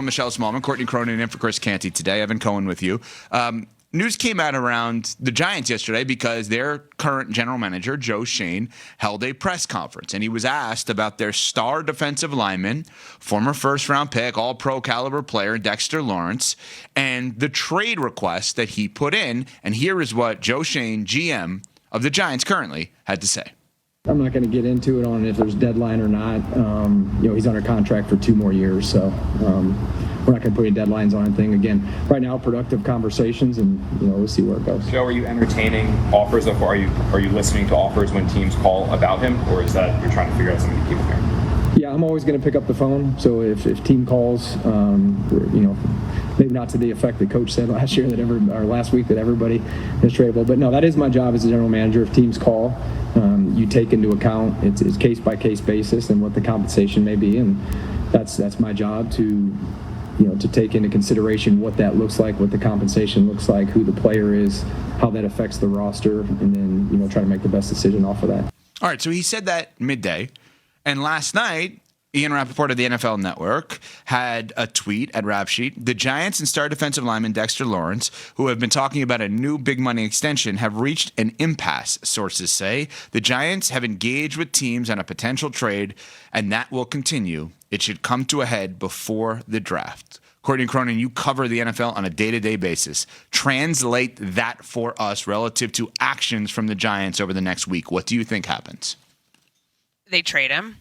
Michelle Smallman, Courtney Cronin in for Chris Canty today. Evan Cohen with you. News came out around the Giants yesterday because their current general manager, Joe Schoen, held a press conference. And he was asked about their star defensive lineman, former first-round pick, all-pro caliber player, Dexter Lawrence, and the trade request that he put in. And here is what Joe Schoen, GM of the Giants currently, had to say. I'm not going to get into it on if there's a deadline or not. He's under contract for 2 more years, so we're not going to put any deadlines on anything. Again, right now, productive conversations, and we'll see where it goes. Joe, are you entertaining offers? Are you listening to offers when teams call about him, or is that you're trying to figure out something to keep him here? Yeah, I'm always going to pick up the phone. So if team calls, maybe not to the effect that Coach said last week that everybody is tradable. But no, that is my job as a general manager. If teams call, you take into account it's case by case basis and what the compensation may be, and that's my job to take into consideration what that looks like, what the compensation looks like, who the player is, how that affects the roster, and then try to make the best decision off of that. All right, so he said that midday, and last night, Ian Rappaport of the NFL Network had a tweet at Rap Sheet. The Giants and star defensive lineman Dexter Lawrence, who have been talking about a new big money extension, have reached an impasse, sources say. The Giants have engaged with teams on a potential trade, and that will continue. It should come to a head before the draft. Courtney Cronin, you cover the NFL on a day-to-day basis. Translate that for us relative to actions from the Giants over the next week. What do you think happens? They trade him.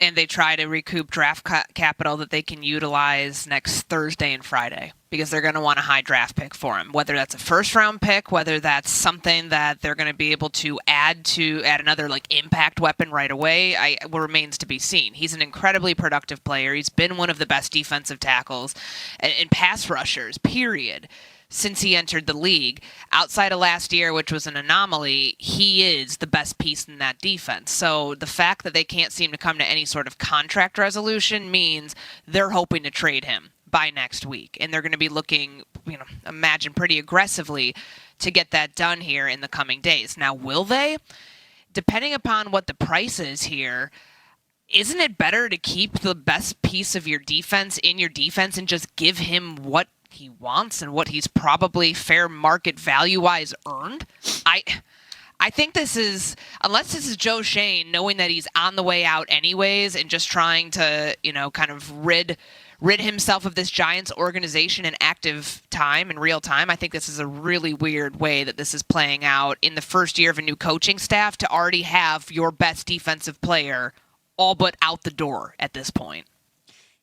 And they try to recoup draft capital that they can utilize next Thursday and Friday because they're going to want a high draft pick for him. Whether that's a first-round pick, whether that's something that they're going to be able to add another impact weapon right away, remains to be seen. He's an incredibly productive player. He's been one of the best defensive tackles and pass rushers, period, since he entered the league. Outside of last year, which was an anomaly, he is the best piece in that defense. So the fact that they can't seem to come to any sort of contract resolution means they're hoping to trade him by next week. And they're going to be looking, imagine pretty aggressively to get that done here in the coming days. Now, will they? Depending upon what the price is here, isn't it better to keep the best piece of your defense in your defense and just give him what he wants and what he's probably fair market value-wise earned? I think this is, unless this is Joe Schoen knowing that he's on the way out anyways and just trying to, kind of rid himself of this Giants organization in active time, in real time. I think this is a really weird way that this is playing out in the first year of a new coaching staff to already have your best defensive player all but out the door at this point.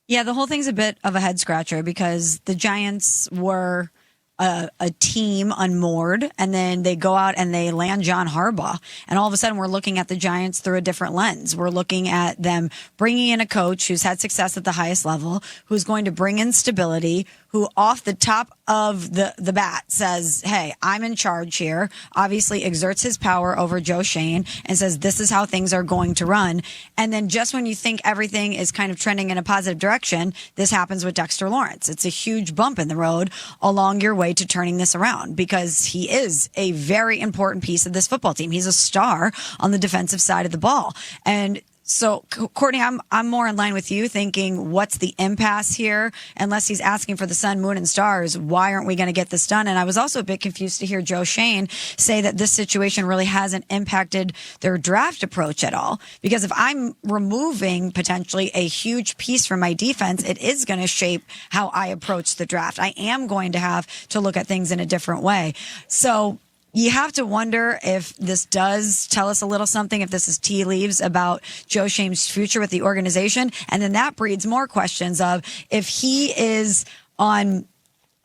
Yeah, the whole thing's a bit of a head scratcher because the Giants were a team unmoored, and then they go out and they land John Harbaugh. And all of a sudden, we're looking at the Giants through a different lens. We're looking at them bringing in a coach who's had success at the highest level, who's going to bring in stability, who off the top of the bat says, hey, I'm in charge here, obviously exerts his power over Joe Schoen and says, this is how things are going to run. And then just when you think everything is kind of trending in a positive direction, this happens with Dexter Lawrence. It's a huge bump in the road along your way to turning this around because he is a very important piece of this football team. He's a star on the defensive side of the ball. And so, Courtney, I'm more in line with you thinking, what's the impasse here? Unless he's asking for the sun, moon, and stars, why aren't we going to get this done? And I was also a bit confused to hear Joe Schoen say that this situation really hasn't impacted their draft approach at all. Because if I'm removing potentially a huge piece from my defense, it is going to shape how I approach the draft. I am going to have to look at things in a different way. So you have to wonder if this does tell us a little something, if this is tea leaves about Joe Schoen's future with the organization. And then that breeds more questions of if he is on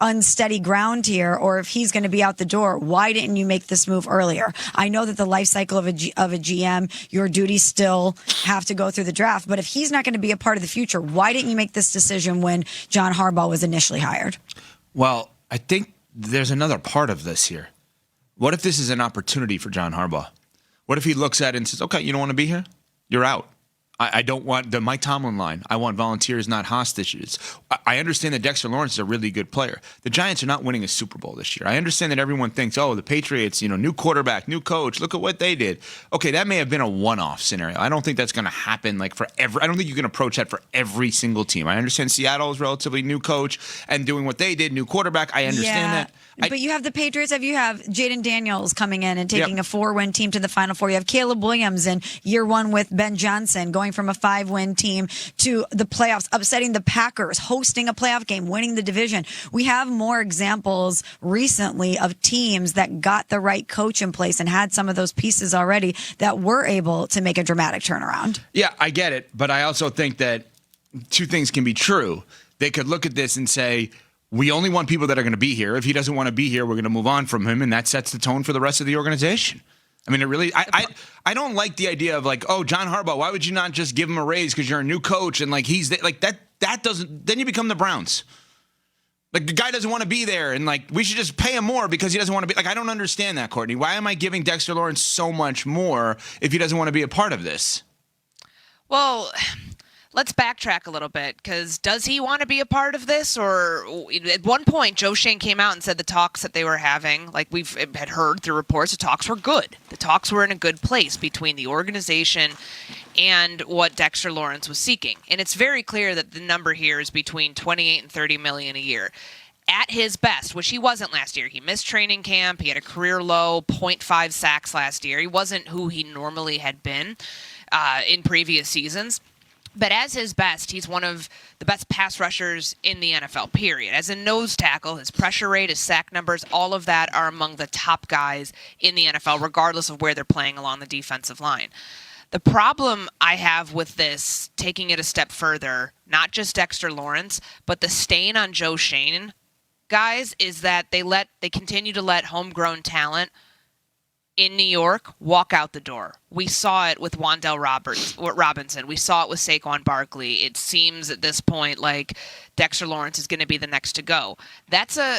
unsteady ground here or if he's going to be out the door, why didn't you make this move earlier? I know that the life cycle of a GM, your duties still have to go through the draft. But if he's not going to be a part of the future, why didn't you make this decision when John Harbaugh was initially hired? Well, I think there's another part of this here. What if this is an opportunity for John Harbaugh? What if he looks at it and says, okay, you don't want to be here? You're out. I don't want the Mike Tomlin line. I want volunteers, not hostages. I understand that Dexter Lawrence is a really good player. The Giants are not winning a Super Bowl this year. I understand that everyone thinks, oh, the Patriots, new quarterback, new coach, look at what they did. Okay, that may have been a one-off scenario. I don't think that's going to happen I don't think you can approach that for every single team. I understand Seattle is relatively new coach and doing what they did, new quarterback. I understand that. But you have the Patriots. You have Jaden Daniels coming in and taking a 4-win team to the Final Four. You have Caleb Williams in year one with Ben Johnson going from a 5-win team to the playoffs, upsetting the Packers, hosting a playoff game, winning the division. We have more examples recently of teams that got the right coach in place and had some of those pieces already that were able to make a dramatic turnaround. Yeah, I get it. But I also think that two things can be true. They could look at this and say, we only want people that are going to be here. If he doesn't want to be here, we're going to move on from him, and that sets the tone for the rest of the organization. I mean, I don't like the idea of oh, John Harbaugh, why would you not just give him a raise because you're a new coach and that doesn't, then you become the Browns. The guy doesn't want to be there, and we should just pay him more because he doesn't want to be. I don't understand that, Courtney. Why am I giving Dexter Lawrence so much more if he doesn't want to be a part of this? Well, let's backtrack a little bit, because does he want to be a part of this? Or at one point, Joe Schoen came out and said the talks that they were having, we've had heard through reports, the talks were good. The talks were in a good place between the organization and what Dexter Lawrence was seeking. And it's very clear that the number here is between $28 and $30 million a year. At his best, which he wasn't last year. He missed training camp. He had a career low 0.5 sacks last year. He wasn't who he normally had been in previous seasons. But as his best, he's one of the best pass rushers in the NFL, period. As a nose tackle, his pressure rate, his sack numbers, all of that are among the top guys in the NFL, regardless of where they're playing along the defensive line. The problem I have with this, taking it a step further, not just Dexter Lawrence, but the stain on Joe Schoen, guys, is that they continue to let homegrown talent in New York walk out the door. We saw it with Wan'Dale Robinson. We saw it with Saquon Barkley. It seems at this point like Dexter Lawrence is going to be the next to go. That's a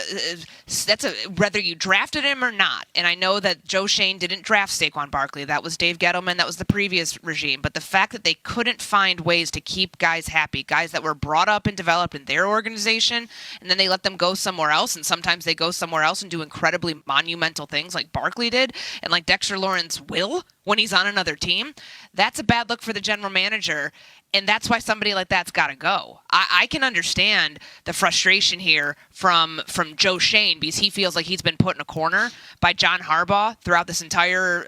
whether you drafted him or not. And I know that Joe Schoen didn't draft Saquon Barkley. That was Dave Gettleman. That was the previous regime. But the fact that they couldn't find ways to keep guys happy, guys that were brought up and developed in their organization, and then they let them go somewhere else, and sometimes they go somewhere else and do incredibly monumental things like Barkley did, and like Dexter Lawrence will when he's on another team, that's a bad look for the general manager, and that's why somebody like that's got to go. I can understand the frustration here from Joe Schoen, because he feels like he's been put in a corner by John Harbaugh throughout this entire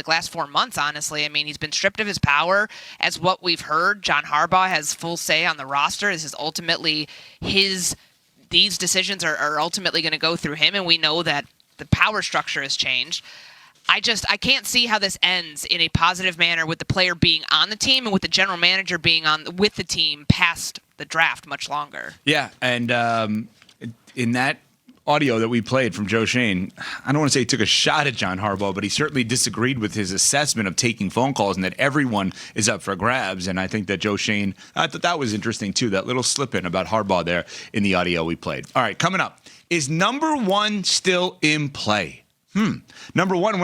last 4 months, honestly. I mean, he's been stripped of his power. As what we've heard, John Harbaugh has full say on the roster. This is ultimately these decisions are ultimately going to go through him, and we know that the power structure has changed. I can't see how this ends in a positive manner with the player being on the team and with the general manager being with the team past the draft much longer. Yeah, and in that audio that we played from Joe Schoen, I don't want to say he took a shot at John Harbaugh, but he certainly disagreed with his assessment of taking phone calls and that everyone is up for grabs. And I think that Joe Schoen, I thought that was interesting too, that little slip-in about Harbaugh there in the audio we played. All right, coming up, is number one still in play? Number one, when it